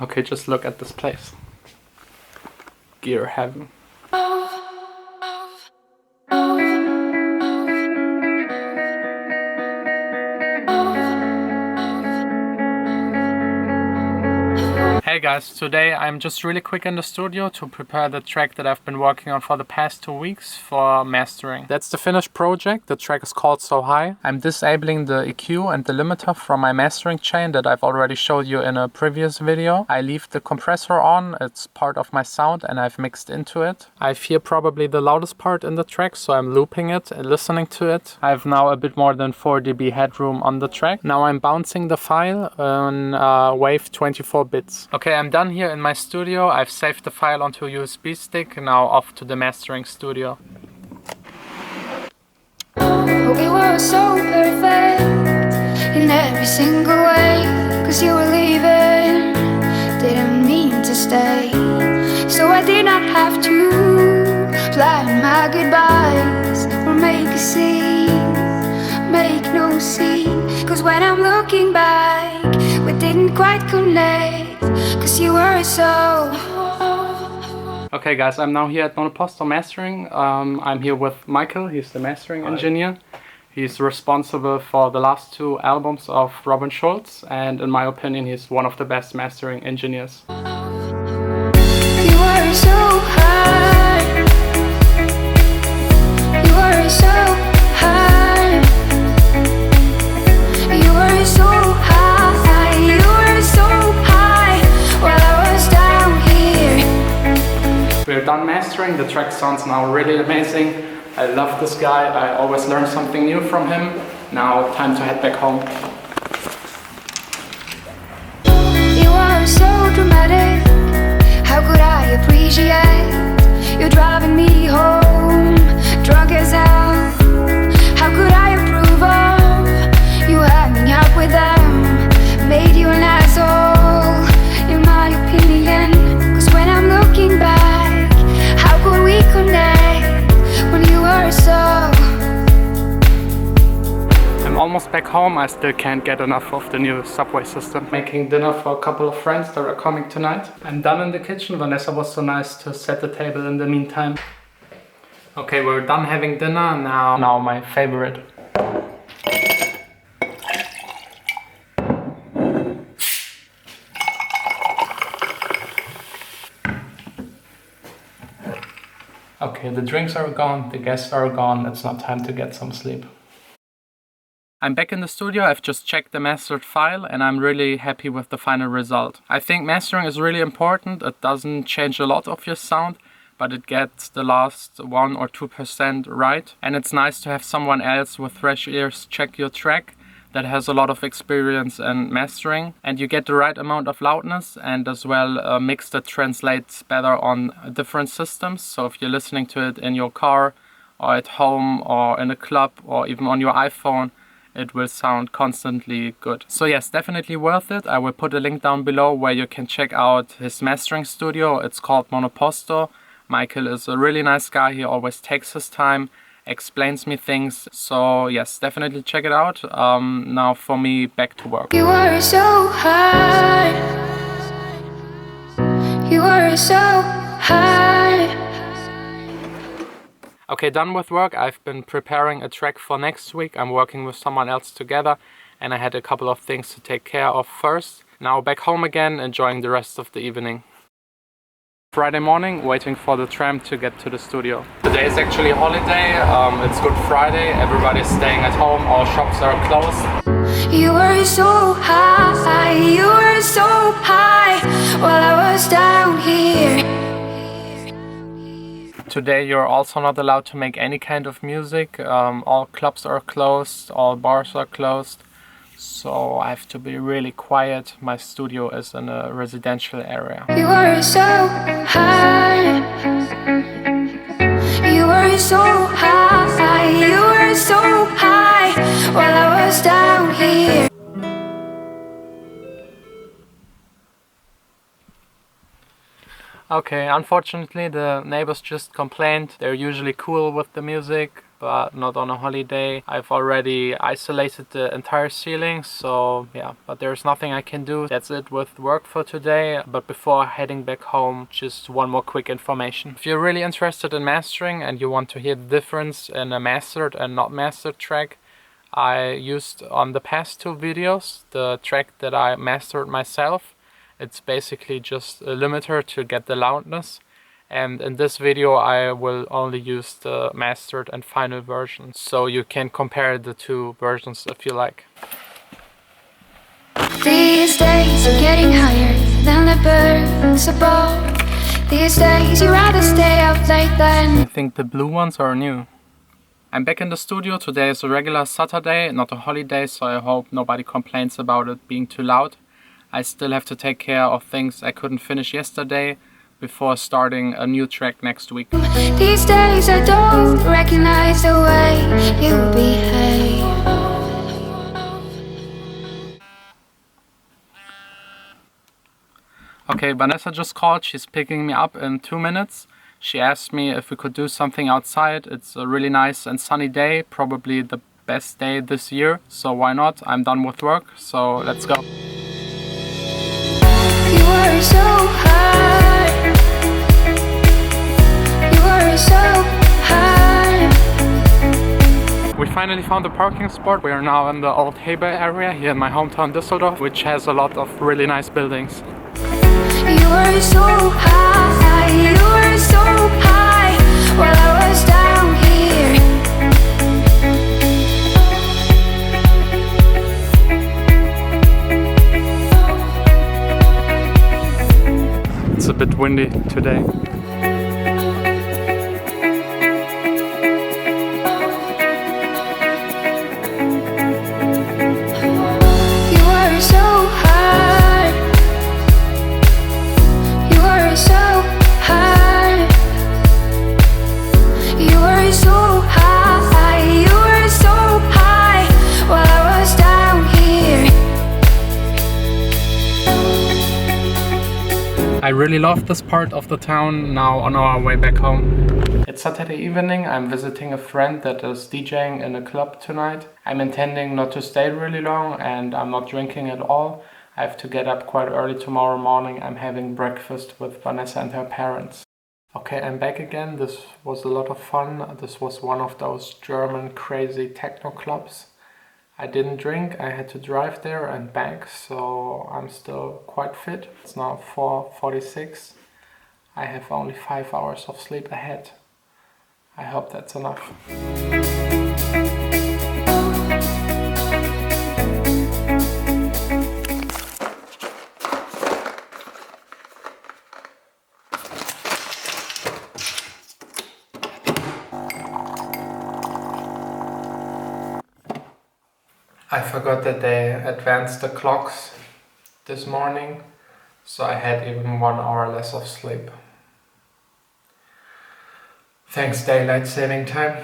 Okay, just look at this place. Gear heaven. Hey guys, today I'm just really quick in the studio to prepare the track that I've been working on for the past 2 weeks for mastering. That's the finished project. The track is called So High. I'm disabling the EQ and the limiter from my mastering chain that I've already showed you in a previous video. I leave the compressor on, it's part of my sound and I've mixed into it. I hear probably the loudest part in the track, so I'm looping it and listening to it. I have now a bit more than 4 dB headroom on the track. Now I'm bouncing the file on wave 24 bits. Okay, I'm done here in my studio. I've saved the file onto a USB stick. Now off to the mastering studio. We were so perfect in every single way, 'cause you were leaving, didn't mean to stay. So I did not have to plan my goodbyes or make a scene, make no scene. 'Cause when I'm looking back, we didn't quite connect, 'cause you were so. Okay guys, I'm now here at Monoposto Mastering. I'm here with Michael, he's the mastering engineer. He's responsible for the last 2 albums of Robin Schulz, and in my opinion he's one of the best mastering engineers. You were so high. You were so high. You were so high. You were so high while I was down here. We're done mastering. The track sounds now really amazing. I love this guy. I always learn something new from him. Now time to head back home. You are so dramatic. How could I appreciate you driving me home, drunk as hell? How could I approve of you hanging out with them? Made you an asshole, in my opinion. 'Cause when I'm looking back, how could we connect when you were so? I'm almost back home. I still can't get enough of the new subway system. Making dinner for a couple of friends that are coming tonight. I'm done in the kitchen. Vanessa was so nice to set the table in the meantime. Okay, we're done having dinner. Now my favorite. Okay, the drinks are gone, the guests are gone. It's now time to get some sleep. I'm back in the studio. I've just checked the mastered file and I'm really happy with the final result. I think mastering is really important. It doesn't change a lot of your sound, but it gets the last 1 or 2% right. And it's nice to have someone else with fresh ears check your track that has a lot of experience in mastering, and you get the right amount of loudness and as well a mix that translates better on different systems. So if you're listening to it in your car or at home or in a club or even on your iPhone, it will sound constantly good. So yes, definitely worth it. I will put a link down below where you can check out his mastering studio. It's called Monoposto. Michael is a really nice guy. He always takes his time, explains me things. So yes, definitely check it out. Now for me, back to work. You were so high. You were so high. Okay, done with work. I've been preparing a track for next week. I'm working with someone else together and I had a couple of things to take care of first. Now back home again, enjoying the rest of the evening. Friday morning, waiting for the tram to get to the studio. Today is actually a holiday. It's Good Friday. Everybody's staying at home. All shops are closed. You were so high. You were so high while I was down here. Today you're also not allowed to make any kind of music. All clubs are closed, all bars are closed. So I have to be really quiet. My studio is in a residential area. You were so high. You were so high. You were so high while I was down here. Okay, unfortunately the neighbors just complained. They're usually cool with the music. but not on a holiday. I've already isolated the entire ceiling, so yeah, but there's nothing I can do. That's it with work for today. But before heading back home, just one more quick information. If you're really interested in mastering and you want to hear the difference in a mastered and not mastered track, I used on the past 2 videos the track that I mastered myself. It's basically just a limiter to get the loudness. And in this video I will only use the mastered and final version, so you can compare the 2 versions if you like. These days you're getting higher than the birds above. These days you'd rather stay out late than... I think the blue ones are new. I'm back in the studio. Today is a regular Saturday, not a holiday, so I hope nobody complains about it being too loud. I still have to take care of things I couldn't finish yesterday before starting a new track next week. These days I don't recognize the way you behave. Okay, Vanessa just called. She's picking me up in 2 minutes. She asked me if we could do something outside. It's a really nice and sunny day, probably the best day this year, so why not? I'm done with work, so let's go. You were so hard. You were so hard. We finally found a parking spot. We are now in the old Hebe area here in my hometown Düsseldorf, which has a lot of really nice buildings. You were so high, you were so high, while I was down here. It's a bit windy today. You were so hard. You were so hard. You were so high. You were so high while I was down here. I really love this part of the town. Now on our way back home. It's Saturday evening. I'm visiting a friend that is DJing in a club tonight. I'm intending not to stay really long and I'm not drinking at all. I have to get up quite early tomorrow morning. I'm having breakfast with Vanessa and her parents. Okay, I'm back again. This was a lot of fun. This was one of those German crazy techno clubs. I didn't drink, I had to drive there and back, so I'm still quite fit. It's now 4:46. I have only 5 hours of sleep ahead. I hope that's enough. I forgot that they advanced the clocks this morning, so I had even 1 hour less of sleep. Thanks, daylight saving time.